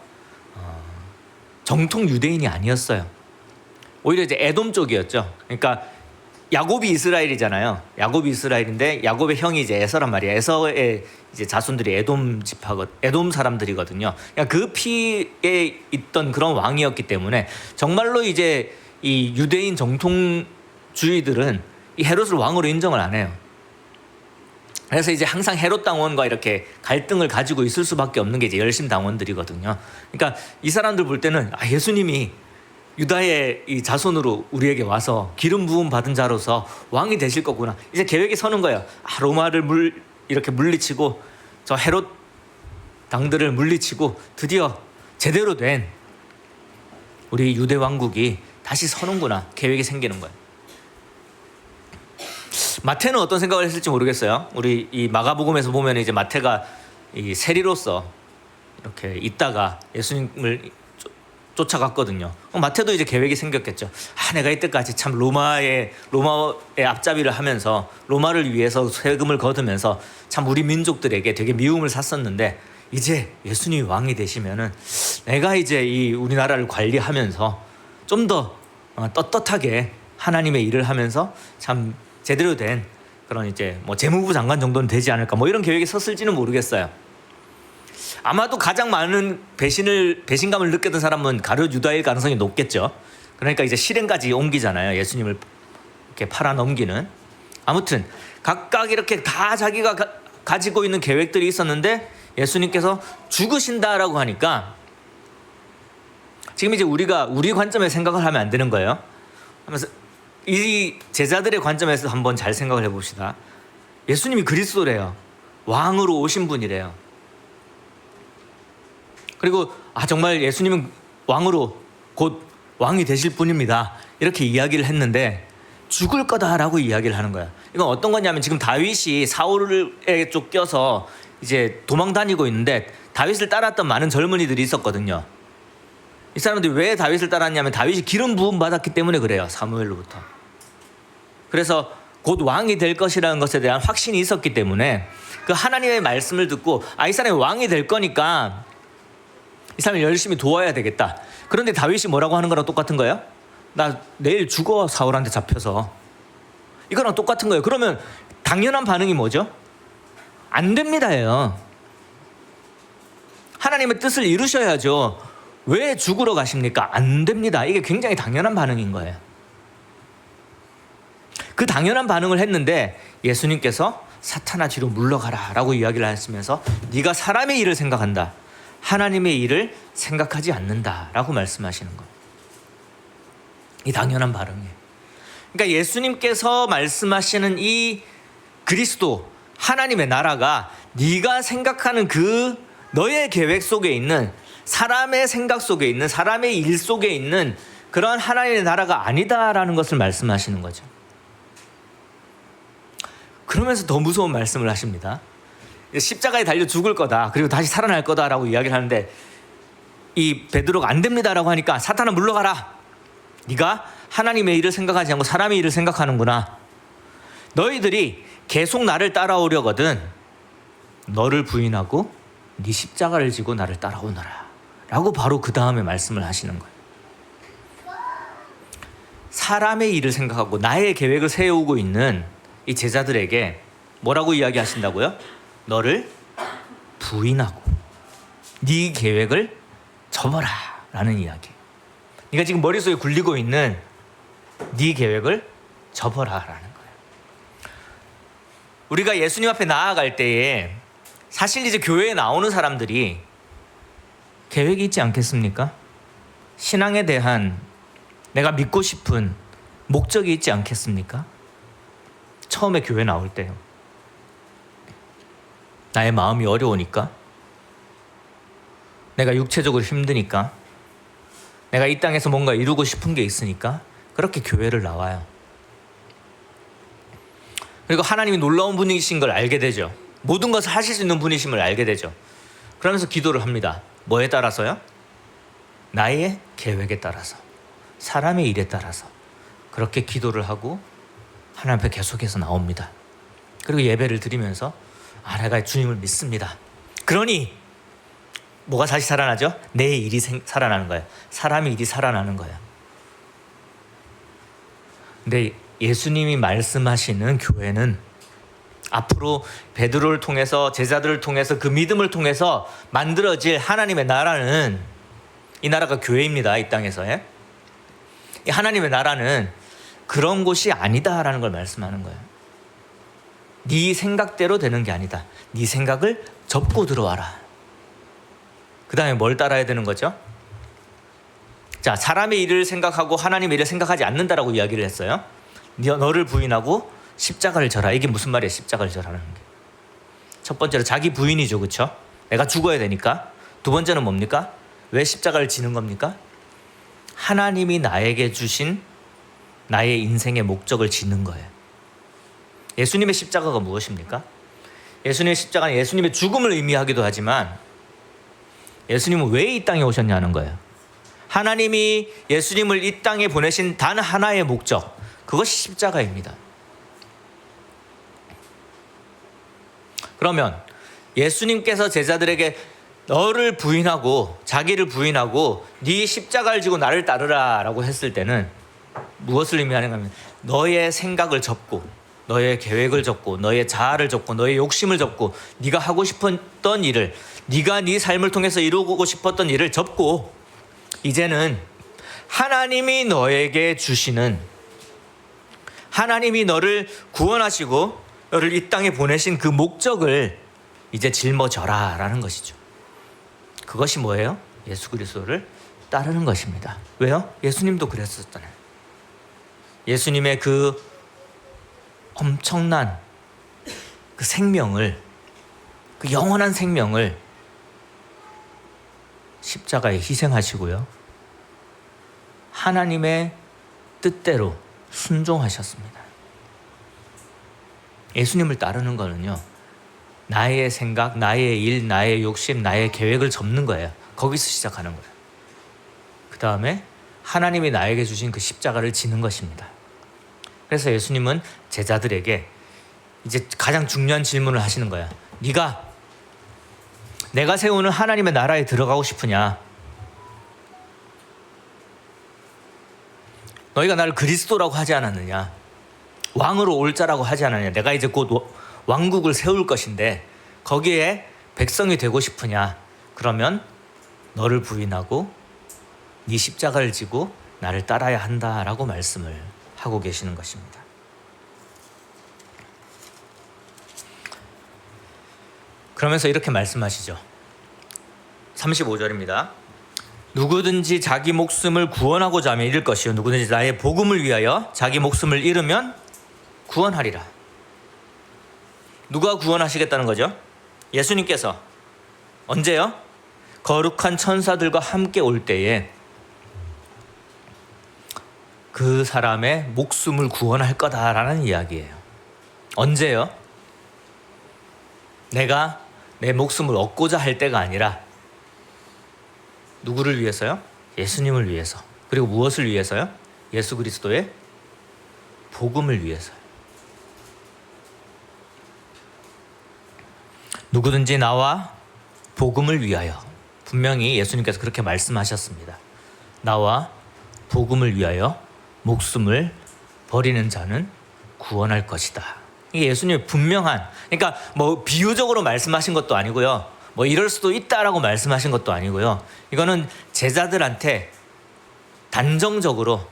정통 유대인이 아니었어요. 오히려 이제 에돔 쪽이었죠. 그러니까 야곱이 이스라엘이잖아요. 야곱이 이스라엘인데 야곱의 형이 이제 에서란 말이에요. 에서의 이제 자손들이 에돔 사람들이거든요. 그러니까 그 피에 있던 그런 왕이었기 때문에 정말로 이제 이 유대인 정통주의들은 이 헤롯을 왕으로 인정을 안 해요. 그래서 이제 항상 헤롯 당원과 이렇게 갈등을 가지고 있을 수밖에 없는 게 이제 열심 당원들이거든요. 그러니까 이 사람들 볼 때는 예수님이 유다의 이 자손으로 우리에게 와서 기름 부음 받은 자로서 왕이 되실 거구나. 이제 계획이 서는 거예요. 로마를 이렇게 물리치고 저 헤롯 당들을 물리치고 드디어 제대로 된 우리 유대 왕국이 다시 서는구나. 계획이 생기는 거예요. 마태는 어떤 생각을 했을지 모르겠어요. 우리 이 마가복음에서 보면 이제 마태가 이 세리로서 이렇게 있다가 예수님을 쫓아갔거든요. 마태도 이제 계획이 생겼겠죠. 내가 이때까지 참 로마의 앞잡이를 하면서 로마를 위해서 세금을 거두면서 참 우리 민족들에게 되게 미움을 샀었는데 이제 예수님이 왕이 되시면은 내가 이제 이 우리나라를 관리하면서 좀 더 떳떳하게 하나님의 일을 하면서 참 제대로 된 그런 이제 뭐 재무부 장관 정도는 되지 않을까, 뭐 이런 계획이 섰을지는 모르겠어요. 아마도 가장 많은 배신감을 느꼈던 사람은 가룟 유다일 가능성이 높겠죠. 그러니까 이제 실행까지 옮기잖아요. 예수님을 이렇게 팔아 넘기는. 아무튼 각각 이렇게 다 자기가 가지고 있는 계획들이 있었는데 예수님께서 죽으신다라고 하니까 지금 이제 우리가 우리 관점에서 생각을 하면 안 되는 거예요. 하면서 이 제자들의 관점에서 한번 잘 생각을 해봅시다. 예수님이 그리스도래요. 왕으로 오신 분이래요. 그리고 정말 예수님은 왕으로 곧 왕이 되실 분입니다. 이렇게 이야기를 했는데 죽을 거다라고 이야기를 하는 거야. 이건 어떤 거냐면 지금 다윗이 사울에 쫓겨서 이제 도망 다니고 있는데 다윗을 따랐던 많은 젊은이들이 있었거든요. 이 사람들이 왜 다윗을 따랐냐면 다윗이 기름 부음 받았기 때문에 그래요. 사무엘로부터. 그래서 곧 왕이 될 것이라는 것에 대한 확신이 있었기 때문에 그 하나님의 말씀을 듣고 이 사람이 왕이 될 거니까 이 사람을 열심히 도와야 되겠다. 그런데 다윗이 뭐라고 하는 거랑 똑같은 거예요? 나 내일 죽어, 사울한테 잡혀서. 이거랑 똑같은 거예요. 그러면 당연한 반응이 뭐죠? 안 됩니다예요. 하나님의 뜻을 이루셔야죠. 왜 죽으러 가십니까? 안 됩니다. 이게 굉장히 당연한 반응인 거예요. 그 당연한 반응을 했는데 예수님께서 사탄아 뒤로 물러가라 라고 이야기를 하시면서 네가 사람의 일을 생각한다, 하나님의 일을 생각하지 않는다 라고 말씀하시는 거예요. 이 당연한 반응이에요. 그러니까 예수님께서 말씀하시는 이 그리스도 하나님의 나라가 네가 생각하는 그 너의 계획 속에 있는, 사람의 생각 속에 있는, 사람의 일 속에 있는 그런 하나님의 나라가 아니다라는 것을 말씀하시는 거죠. 그러면서 더 무서운 말씀을 하십니다. 십자가에 달려 죽을 거다, 그리고 다시 살아날 거다라고 이야기를 하는데 이 베드로가 안 됩니다라고 하니까 사탄아 물러가라. 네가 하나님의 일을 생각하지 않고 사람의 일을 생각하는구나. 너희들이 계속 나를 따라오려거든 너를 부인하고 네 십자가를 지고 나를 따라오너라 라고 바로 그 다음에 말씀을 하시는 거예요. 사람의 일을 생각하고 나의 계획을 세우고 있는 이 제자들에게 뭐라고 이야기하신다고요? 너를 부인하고 네 계획을 접어라 라는 이야기. 네가 지금 머릿속에 굴리고 있는 네 계획을 접어라 라는 거예요. 우리가 예수님 앞에 나아갈 때에 사실 이제 교회에 나오는 사람들이 계획이 있지 않겠습니까? 신앙에 대한 내가 믿고 싶은 목적이 있지 않겠습니까? 처음에 교회 나올 때요. 나의 마음이 어려우니까, 내가 육체적으로 힘드니까, 내가 이 땅에서 뭔가 이루고 싶은 게 있으니까 그렇게 교회를 나와요. 그리고 하나님이 놀라운 분이신 걸 알게 되죠. 모든 것을 하실 수 있는 분이심을 알게 되죠. 그러면서 기도를 합니다. 뭐에 따라서요? 나의 계획에 따라서, 사람의 일에 따라서 그렇게 기도를 하고 하나님 앞에 계속해서 나옵니다. 그리고 예배를 드리면서 내가 주님을 믿습니다. 그러니 뭐가 다시 살아나죠? 내 일이 살아나는 거예요. 사람의 일이 살아나는 거예요. 근데 예수님이 말씀하시는 교회는 앞으로 베드로를 통해서, 제자들을 통해서, 그 믿음을 통해서 만들어질 하나님의 나라는, 이 나라가 교회입니다. 이 땅에서. 이 하나님의 나라는 그런 곳이 아니다라는 걸 말씀하는 거예요. 네 생각대로 되는 게 아니다. 네 생각을 접고 들어와라. 그 다음에 뭘 따라야 되는 거죠? 자, 사람의 일을 생각하고 하나님의 일을 생각하지 않는다라고 이야기를 했어요. 너를 부인하고 십자가를 져라. 이게 무슨 말이에요? 십자가를 져라는 게. 첫 번째로 자기 부인이죠. 그렇죠? 내가 죽어야 되니까. 두 번째는 뭡니까? 왜 십자가를 지는 겁니까? 하나님이 나에게 주신 나의 인생의 목적을 짓는 거예요. 예수님의 십자가가 무엇입니까? 예수님의 십자가는 예수님의 죽음을 의미하기도 하지만 예수님은 왜 이 땅에 오셨냐는 거예요. 하나님이 예수님을 이 땅에 보내신 단 하나의 목적, 그것이 십자가입니다. 그러면 예수님께서 제자들에게 너를 부인하고, 자기를 부인하고 네 십자가를 지고 나를 따르라 라고 했을 때는 무엇을 의미하는가 하면 너의 생각을 접고, 너의 계획을 접고, 너의 자아를 접고, 너의 욕심을 접고, 네가 하고 싶었던 일을, 네가 네 삶을 통해서 이루고 싶었던 일을 접고, 이제는 하나님이 너에게 주시는, 하나님이 너를 구원하시고 너를 이 땅에 보내신 그 목적을 이제 짊어져라 라는 것이죠. 그것이 뭐예요? 예수 그리스도를 따르는 것입니다. 왜요? 예수님도 그랬었잖아요. 예수님의 그 엄청난 그 생명을, 그 영원한 생명을 십자가에 희생하시고요, 하나님의 뜻대로 순종하셨습니다. 예수님을 따르는 거는요, 나의 생각, 나의 일, 나의 욕심, 나의 계획을 접는 거예요. 거기서 시작하는 거예요. 그 다음에 하나님이 나에게 주신 그 십자가를 지는 것입니다. 그래서 예수님은 제자들에게 이제 가장 중요한 질문을 하시는 거야. 네가 내가 세우는 하나님의 나라에 들어가고 싶으냐? 너희가 나를 그리스도라고 하지 않았느냐? 왕으로 올 자라고 하지 않았느냐? 내가 이제 곧 왕국을 세울 것인데 거기에 백성이 되고 싶으냐? 그러면 너를 부인하고 네 십자가를 지고 나를 따라야 한다라고 말씀을 하고 계시는 것입니다. 그러면서 이렇게 말씀하시죠. 35절입니다. 누구든지 자기 목숨을 구원하고자 하면 잃을 것이요 누구든지 나의 복음을 위하여 자기 목숨을 잃으면 구원하리라. 누가 구원하시겠다는 거죠? 예수님께서. 언제요? 거룩한 천사들과 함께 올 때에 그 사람의 목숨을 구원할 거다라는 이야기예요. 언제요? 내가 내 목숨을 얻고자 할 때가 아니라 누구를 위해서요? 예수님을 위해서. 그리고 무엇을 위해서요? 예수 그리스도의 복음을 위해서요. 누구든지 나와 복음을 위하여. 분명히 예수님께서 그렇게 말씀하셨습니다. 나와 복음을 위하여 목숨을 버리는 자는 구원할 것이다. 이게 예수님의 분명한, 그러니까 뭐 비유적으로 말씀하신 것도 아니고요, 뭐 이럴 수도 있다라고 말씀하신 것도 아니고요, 이거는 제자들한테 단정적으로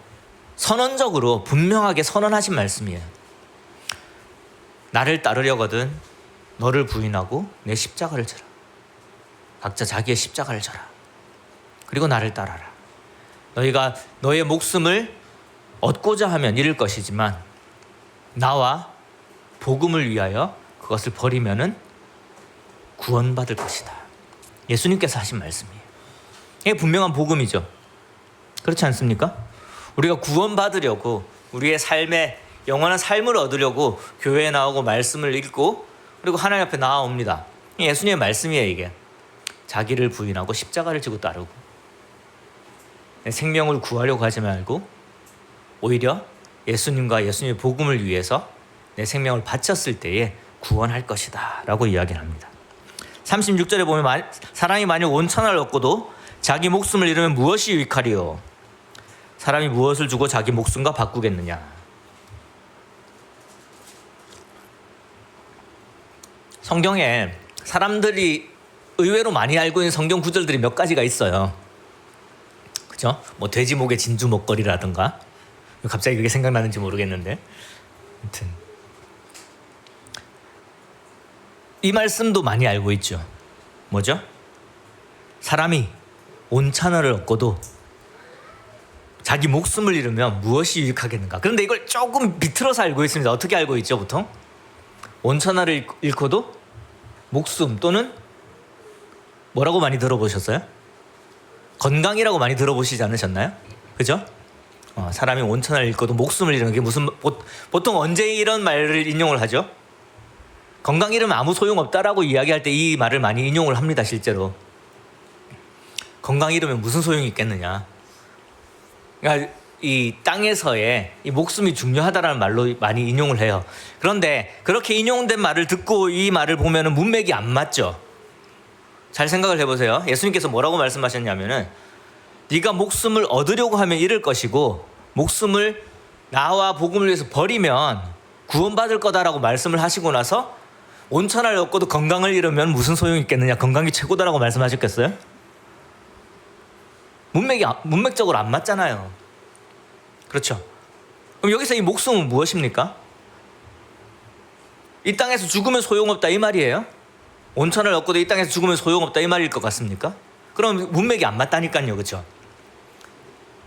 선언적으로 분명하게 선언하신 말씀이에요. 나를 따르려거든 너를 부인하고 내 십자가를 져라. 각자 자기의 십자가를 져라. 그리고 나를 따라라. 너희가 너의 목숨을 얻고자 하면 잃을 것이지만 나와 복음을 위하여 그것을 버리면은 구원받을 것이다. 예수님께서 하신 말씀이에요. 이게 분명한 복음이죠. 그렇지 않습니까? 우리가 구원받으려고, 우리의 삶에 영원한 삶을 얻으려고 교회에 나오고 말씀을 읽고 그리고 하나님 앞에 나아옵니다. 예수님의 말씀이에요. 이게 자기를 부인하고 십자가를 지고 따르고, 내 생명을 구하려고 하지 말고 오히려 예수님과 예수님의 복음을 위해서 내 생명을 바쳤을 때에 구원할 것이다 라고 이야기를 합니다. 36절에 보면 사람이 만약 온 천하를 얻고도 자기 목숨을 잃으면 무엇이 유익하리요? 사람이 무엇을 주고 자기 목숨과 바꾸겠느냐? 성경에 사람들이 의외로 많이 알고 있는 성경 구절들이 몇 가지가 있어요. 그죠? 뭐 돼지 목에 진주 목걸이라든가, 갑자기 그게 생각나는지 모르겠는데, 아무튼 이 말씀도 많이 알고 있죠. 뭐죠? 사람이 온 천하를 얻고도 자기 목숨을 잃으면 무엇이 유익하겠는가? 그런데 이걸 조금 비틀어서 알고 있습니다. 어떻게 알고 있죠, 보통? 온 천하를 잃고도 목숨 또는 뭐라고 많이 들어보셨어요? 건강이라고 많이 들어보시지 않으셨나요? 그죠? 사람이 온 천하를 잃고도 목숨을 잃는 게 무슨, 보통 언제 이런 말을 인용을 하죠? 건강 잃으면 아무 소용없다라고 이야기할 때 이 말을 많이 인용을 합니다. 실제로 건강 잃으면 무슨 소용이 있겠느냐. 그러니까 이 땅에서의 이 목숨이 중요하다라는 말로 많이 인용을 해요. 그런데 그렇게 인용된 말을 듣고 이 말을 보면은 문맥이 안 맞죠. 잘 생각을 해보세요. 예수님께서 뭐라고 말씀하셨냐면은 네가 목숨을 얻으려고 하면 잃을 것이고 목숨을 나와 복음을 위해서 버리면 구원받을 거다라고 말씀을 하시고 나서 온 천하를 얻고도 건강을 잃으면 무슨 소용이 있겠느냐, 건강이 최고다라고 말씀하셨겠어요? 문맥적으로 안 맞잖아요. 그렇죠? 그럼 여기서 이 목숨은 무엇입니까? 이 땅에서 죽으면 소용없다 이 말이에요? 온 천하를 얻고도 이 땅에서 죽으면 소용없다 이 말일 것 같습니까? 그럼 문맥이 안 맞다니까요. 그렇죠?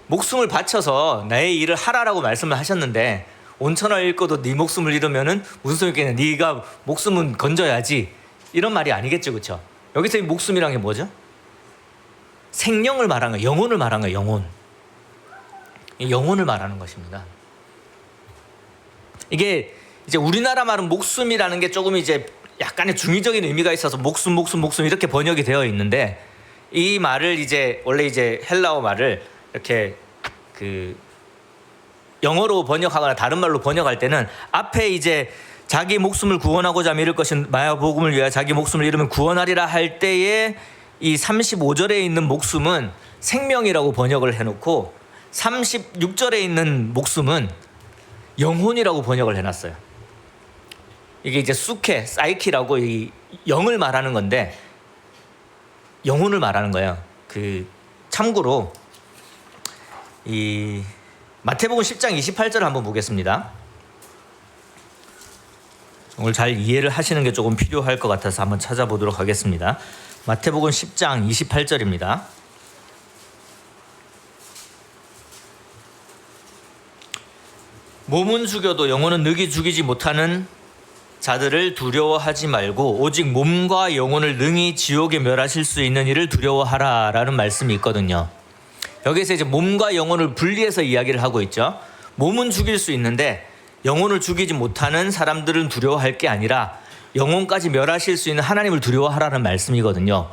목숨을 바쳐서 나의 일을 하라라고 말씀을 하셨는데 온천을 잃고도 네 목숨을 잃으면은 무슨 소리겠냐? 네가 목숨은 건져야지. 이런 말이 아니겠죠, 그렇죠? 여기서 이 목숨이란 게 뭐죠? 생명을 말하는 거예요. 영혼을 말하는 거예요. 영혼. 영혼을 말하는 것입니다. 이게 이제 우리나라 말은 목숨이라는 게 조금 이제 약간의 중의적인 의미가 있어서 목숨 이렇게 번역이 되어 있는데 이 말을 이제 원래 이제 헬라어 말을 이렇게 그 영어로 번역하거나 다른 말로 번역할 때는 앞에 이제 자기 목숨을 구원하고자 믿을 것인 마야복음을 위하여 자기 목숨을 잃으면 구원하리라 할 때에 이 35절에 있는 목숨은 생명이라고 번역을 해놓고 36절에 있는 목숨은 영혼이라고 번역을 해놨어요. 이게 이제 수케, 사이키라고 이 영을 말하는 건데 영혼을 말하는 거예요. 그 참고로 이 마태복음 10장 28절을 한번 보겠습니다. 오늘 잘 이해를 하시는 게 조금 필요할 것 같아서 한번 찾아보도록 하겠습니다. 마태복음 10장 28절입니다. 몸은 죽여도 영혼은 능히 죽이지 못하는 자들을 두려워하지 말고 오직 몸과 영혼을 능히 지옥에 멸하실 수 있는 이를 두려워하라 라는 말씀이 있거든요. 여기서 이제 몸과 영혼을 분리해서 이야기를 하고 있죠. 몸은 죽일 수 있는데 영혼을 죽이지 못하는 사람들은 두려워할 게 아니라 영혼까지 멸하실 수 있는 하나님을 두려워하라는 말씀이거든요.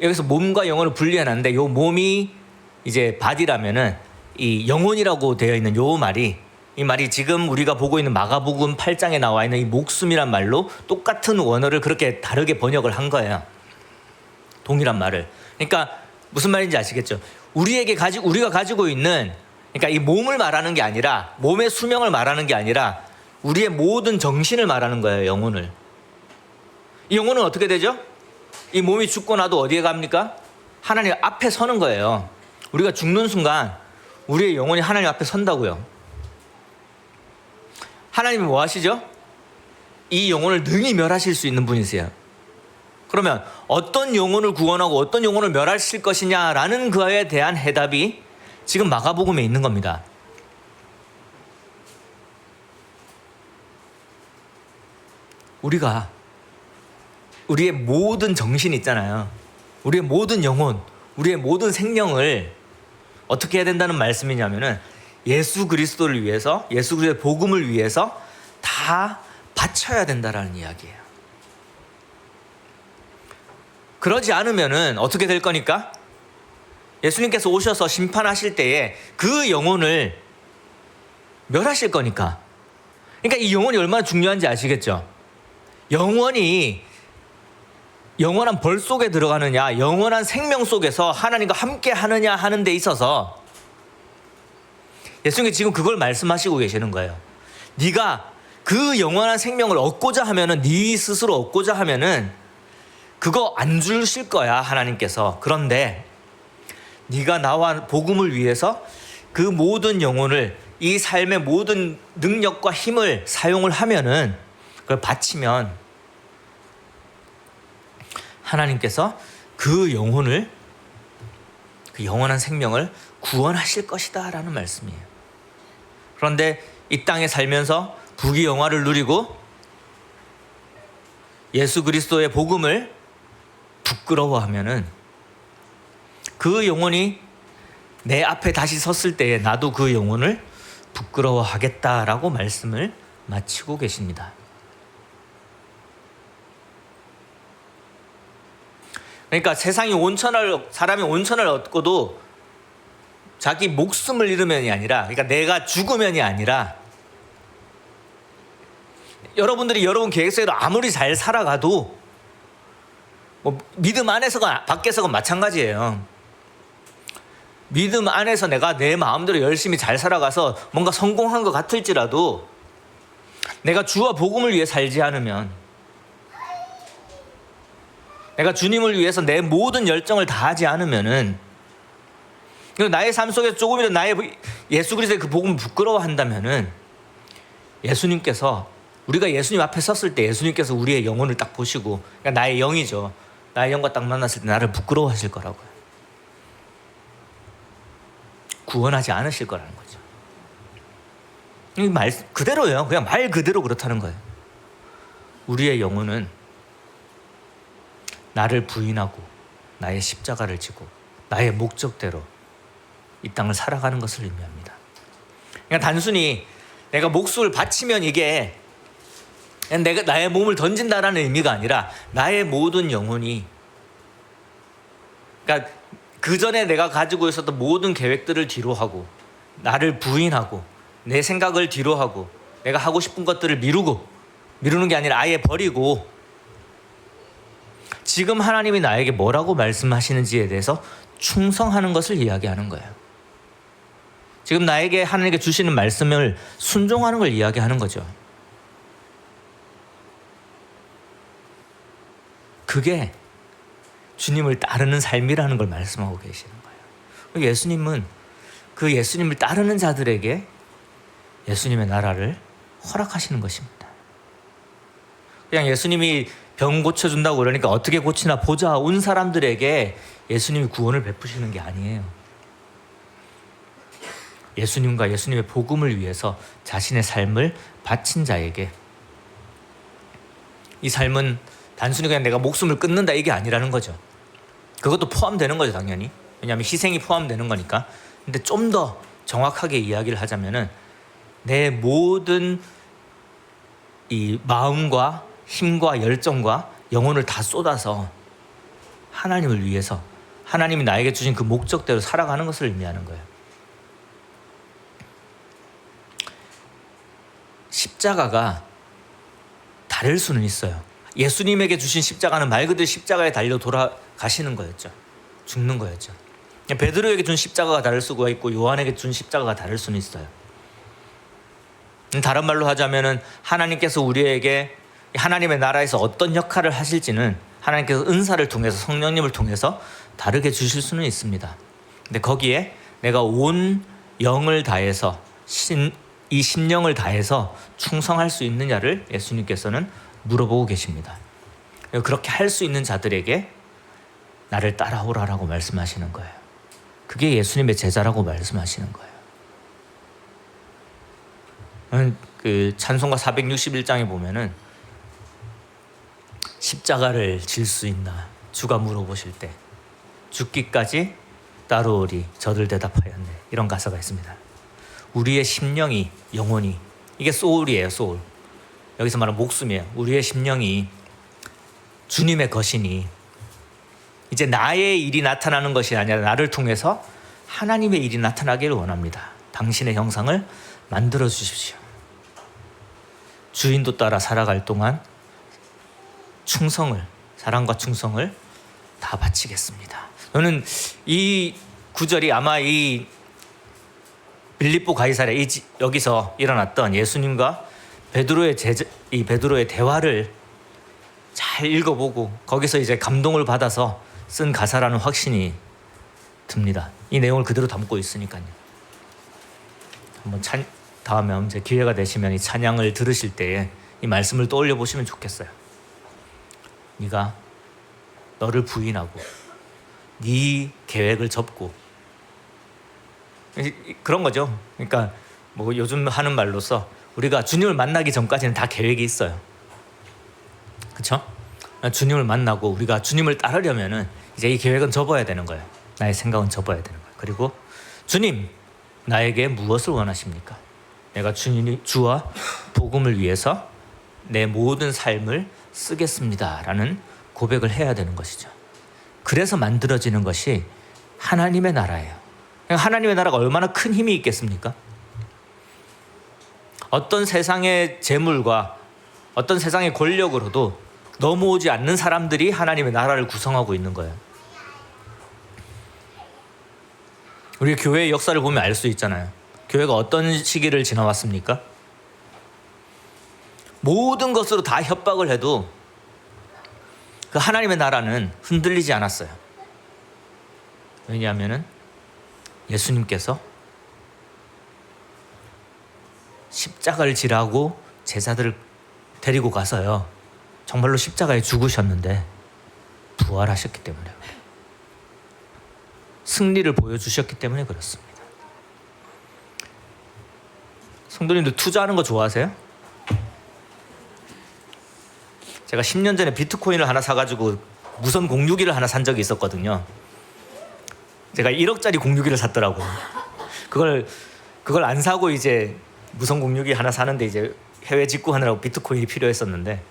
여기서 몸과 영혼을 분리해놨는데 요 몸이 이제 바디라면은 이 영혼이라고 되어 있는 요 말이 이 말이 지금 우리가 보고 있는 마가복음 8장에 나와 있는 이 목숨이란 말로 똑같은 원어를 그렇게 다르게 번역을 한 거예요. 동일한 말을. 그러니까 무슨 말인지 아시겠죠? 우리가 가지고 있는 그러니까 이 몸을 말하는 게 아니라 몸의 수명을 말하는 게 아니라 우리의 모든 정신을 말하는 거예요. 영혼을. 이 영혼은 어떻게 되죠? 이 몸이 죽고 나도 어디에 갑니까? 하나님 앞에 서는 거예요. 우리가 죽는 순간 우리의 영혼이 하나님 앞에 선다고요. 하나님이 뭐 하시죠? 이 영혼을 능히 멸하실 수 있는 분이세요. 그러면 어떤 영혼을 구원하고 어떤 영혼을 멸하실 것이냐라는 그에 대한 해답이 지금 마가복음에 있는 겁니다. 우리가 우리의 모든 정신 있잖아요. 우리의 모든 영혼, 우리의 모든 생명을 어떻게 해야 된다는 말씀이냐면은 예수 그리스도를 위해서, 예수 그리스도의 복음을 위해서 다 바쳐야 된다라는 이야기예요. 그러지 않으면은 어떻게 될 거니까? 예수님께서 오셔서 심판하실 때에 그 영혼을 멸하실 거니까. 그러니까 이 영혼이 얼마나 중요한지 아시겠죠? 영원히 영원한 벌 속에 들어가느냐, 영원한 생명 속에서 하나님과 함께 하느냐 하는 데 있어서 예수님이 지금 그걸 말씀하시고 계시는 거예요. 네가 그 영원한 생명을 얻고자 하면은, 네 스스로 얻고자 하면은 그거 안 주실 거야, 하나님께서. 그런데 네가 나와 복음을 위해서 그 모든 영혼을, 이 삶의 모든 능력과 힘을 사용을 하면은, 그걸 바치면 하나님께서 그 영혼을, 그 영원한 생명을 구원하실 것이다 라는 말씀이에요. 그런데 이 땅에 살면서 부귀영화를 누리고 예수 그리스도의 복음을 부끄러워하면은 그 영혼이 내 앞에 다시 섰을 때에 나도 그 영혼을 부끄러워하겠다라고 말씀을 마치고 계십니다. 그러니까 세상이 사람이 온천을 얻고도 자기 목숨을 잃으면이 아니라, 그러니까 내가 죽으면이 아니라, 여러분들이 여러분 계획서에도 아무리 잘 살아가도 뭐 믿음 안에서가 밖에서가 마찬가지예요. 믿음 안에서 내가 내 마음대로 열심히 잘 살아가서 뭔가 성공한 것 같을지라도 내가 주와 복음을 위해 살지 않으면, 내가 주님을 위해서 내 모든 열정을 다하지 않으면은, 그리고 나의 삶 속에서 조금이라도 나의 예수 그리스도의 그 복음을 부끄러워한다면은, 예수님께서, 우리가 예수님 앞에 섰을 때 예수님께서 우리의 영혼을 딱 보시고, 그러니까 나의 영이죠, 나의 영과 딱 만났을 때 나를 부끄러워하실 거라고요. 구원하지 않으실 거라는 거죠. 이 말 그대로예요. 그냥 말 그대로 그렇다는 거예요. 우리의 영혼은 나를 부인하고 나의 십자가를 지고 나의 목적대로 이 땅을 살아가는 것을 의미합니다. 그냥 단순히 내가 목숨을 바치면 이게 그냥 내가 나의 몸을 던진다라는 의미가 아니라 나의 모든 영혼이, 그러니까 그 전에 내가 가지고 있었던 모든 계획들을 뒤로하고 나를 부인하고 내 생각을 뒤로하고 내가 하고 싶은 것들을 미루는 게 아니라 아예 버리고 지금 하나님이 나에게 뭐라고 말씀하시는지에 대해서 충성하는 것을 이야기하는 거예요. 지금 나에게 하나님께 주시는 말씀을 순종하는 걸 이야기하는 거죠. 그게 주님을 따르는 삶이라는 걸 말씀하고 계시는 거예요. 예수님은 그 예수님을 따르는 자들에게 예수님의 나라를 허락하시는 것입니다. 그냥 예수님이 병 고쳐준다고 그러니까 어떻게 고치나 보자 온 사람들에게 예수님이 구원을 베푸시는 게 아니에요. 예수님과 예수님의 복음을 위해서 자신의 삶을 바친 자에게, 이 삶은 단순히 그냥 내가 목숨을 끊는다 이게 아니라는 거죠. 그것도 포함되는 거죠, 당연히. 왜냐하면 희생이 포함되는 거니까. 근데 좀 더 정확하게 이야기를 하자면은 내 모든 이 마음과 힘과 열정과 영혼을 다 쏟아서 하나님을 위해서, 하나님이 나에게 주신 그 목적대로 살아가는 것을 의미하는 거예요. 십자가가 다를 수는 있어요. 예수님에게 주신 십자가는 말 그대로 십자가에 달려 돌아가시는 거였죠. 죽는 거였죠. 베드로에게 준 십자가가 다를 수가 있고 요한에게 준 십자가가 다를 수는 있어요. 다른 말로 하자면은 하나님께서 우리에게 하나님의 나라에서 어떤 역할을 하실지는 하나님께서 은사를 통해서, 성령님을 통해서 다르게 주실 수는 있습니다. 근데 거기에 내가 온 영을 다해서 이 심령을 다해서 충성할 수 있느냐를 예수님께서는 물어보고 계십니다. 그렇게 할 수 있는 자들에게 나를 따라오라라고 말씀하시는 거예요. 그게 예수님의 제자라고 말씀하시는 거예요. 그 찬송가 461장에 보면은 십자가를 질 수 있나 주가 물어보실 때 죽기까지 따르오리 저들 대답하였네, 이런 가사가 있습니다. 우리의 심령이, 영혼이, 이게 소울이에요. 소울. 여기서 말하는 목숨이에요. 우리의 심령이 주님의 것이니 이제 나의 일이 나타나는 것이 아니라 나를 통해서 하나님의 일이 나타나기를 원합니다. 당신의 형상을 만들어 주십시오. 주인도 따라 살아갈 동안 충성을, 사랑과 충성을 다 바치겠습니다. 저는 이 구절이 아마 이 빌립보 가이사랴 여기서 일어났던 예수님과 이 베드로의 대화를 잘 읽어보고 거기서 이제 감동을 받아서 쓴 가사라는 확신이 듭니다. 이 내용을 그대로 담고 있으니까요. 한번 다음에 언제 기회가 되시면 이 찬양을 들으실 때에 이 말씀을 떠올려 보시면 좋겠어요. 네가 너를 부인하고 네 계획을 접고, 그런 거죠. 그러니까 뭐 요즘 하는 말로서 우리가 주님을 만나기 전까지는 다 계획이 있어요. 그렇죠? 주님을 만나고 우리가 주님을 따르려면은 이제 이 계획은 접어야 되는 거예요. 나의 생각은 접어야 되는 거예요. 그리고 주님, 나에게 무엇을 원하십니까? 내가 주와 복음을 위해서 내 모든 삶을 쓰겠습니다라는 고백을 해야 되는 것이죠. 그래서 만들어지는 것이 하나님의 나라예요. 하나님의 나라가 얼마나 큰 힘이 있겠습니까? 어떤 세상의 재물과 어떤 세상의 권력으로도 넘어오지 않는 사람들이 하나님의 나라를 구성하고 있는 거예요. 우리 교회의 역사를 보면 알 수 있잖아요. 교회가 어떤 시기를 지나왔습니까? 모든 것으로 다 협박을 해도 그 하나님의 나라는 흔들리지 않았어요. 왜냐하면 예수님께서 십자가를 지라고 제자들을 데리고 가서요, 정말로 십자가에 죽으셨는데 부활하셨기 때문에, 승리를 보여주셨기 때문에 그렇습니다. 성도님들 투자하는 거 좋아하세요? 제가 10년 전에 비트코인을 하나 사가지고 무선 공유기를 하나 산 적이 있었거든요. 제가 1억짜리 공유기를 샀더라고요. 그걸 안 사고 이제 무선 공유기 하나 사는데 이제 해외 직구하느라고 비트코인이 필요했었는데,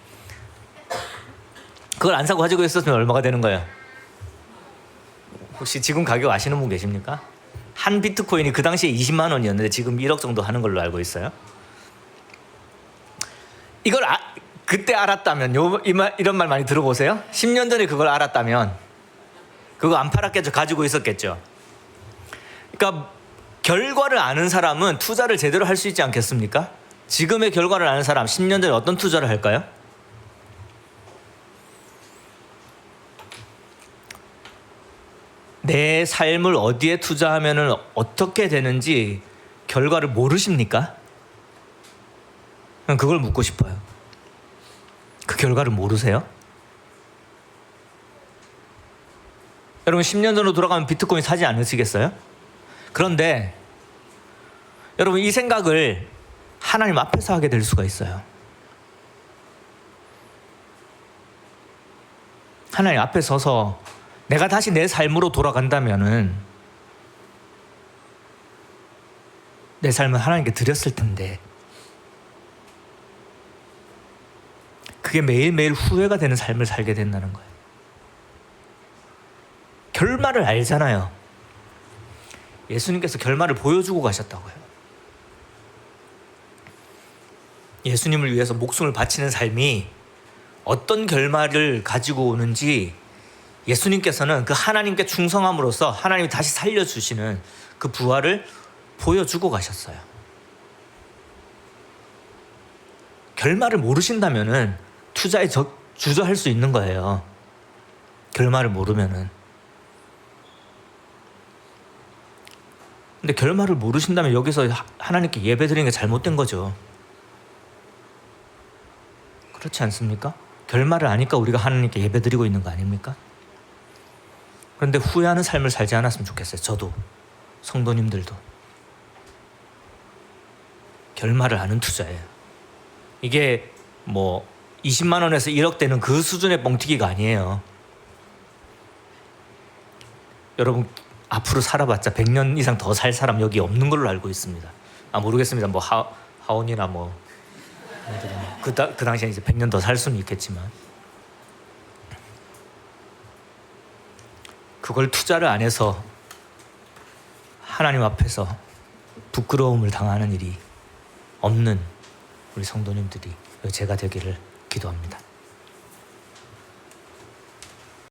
그걸 안 사고 가지고 있었으면 얼마가 되는 거예요? 혹시 지금 가격 아시는 분 계십니까? 한 비트코인이 그 당시에 20만 원이었는데 지금 1억 정도 하는 걸로 알고 있어요. 이걸 그때 알았다면, 이런 말 많이 들어보세요. 10년 전에 그걸 알았다면 그거 안 팔았겠죠. 가지고 있었겠죠. 그러니까 결과를 아는 사람은 투자를 제대로 할 수 있지 않겠습니까? 지금의 결과를 아는 사람 10년 전에 어떤 투자를 할까요? 내 삶을 어디에 투자하면 어떻게 되는지 결과를 모르십니까? 그걸 묻고 싶어요. 그 결과를 모르세요? 여러분 10년 전으로 돌아가면 비트코인 사지 않으시겠어요? 그런데 여러분 이 생각을 하나님 앞에서 하게 될 수가 있어요. 하나님 앞에 서서 내가 다시 내 삶으로 돌아간다면은 내 삶을 하나님께 드렸을 텐데, 그게 매일매일 후회가 되는 삶을 살게 된다는 거예요. 결말을 알잖아요. 예수님께서 결말을 보여주고 가셨다고요. 예수님을 위해서 목숨을 바치는 삶이 어떤 결말을 가지고 오는지 예수님께서는 그 하나님께 충성함으로써 하나님이 다시 살려주시는 그 부활을 보여주고 가셨어요. 결말을 모르신다면은 투자에 주저할 수 있는 거예요. 결말을 모르면은. 근데 결말을 모르신다면 여기서 하나님께 예배드리는 게 잘못된 거죠. 그렇지 않습니까? 결말을 아니까 우리가 하나님께 예배드리고 있는 거 아닙니까? 그런데 후회하는 삶을 살지 않았으면 좋겠어요. 저도, 성도님들도. 결말을 아는 투자예요. 이게 뭐 20만 원에서 1억 되는 그 수준의 뻥튀기가 아니에요. 여러분 앞으로 살아봤자 100년 이상 더 살 사람 여기 없는 걸로 알고 있습니다. 모르겠습니다. 뭐 하원이나 뭐 그 당시에 이제 100년 더 살 수는 있겠지만, 그걸 투자를 안 해서 하나님 앞에서 부끄러움을 당하는 일이 없는 우리 성도님들이 제가 되기를 기도합니다.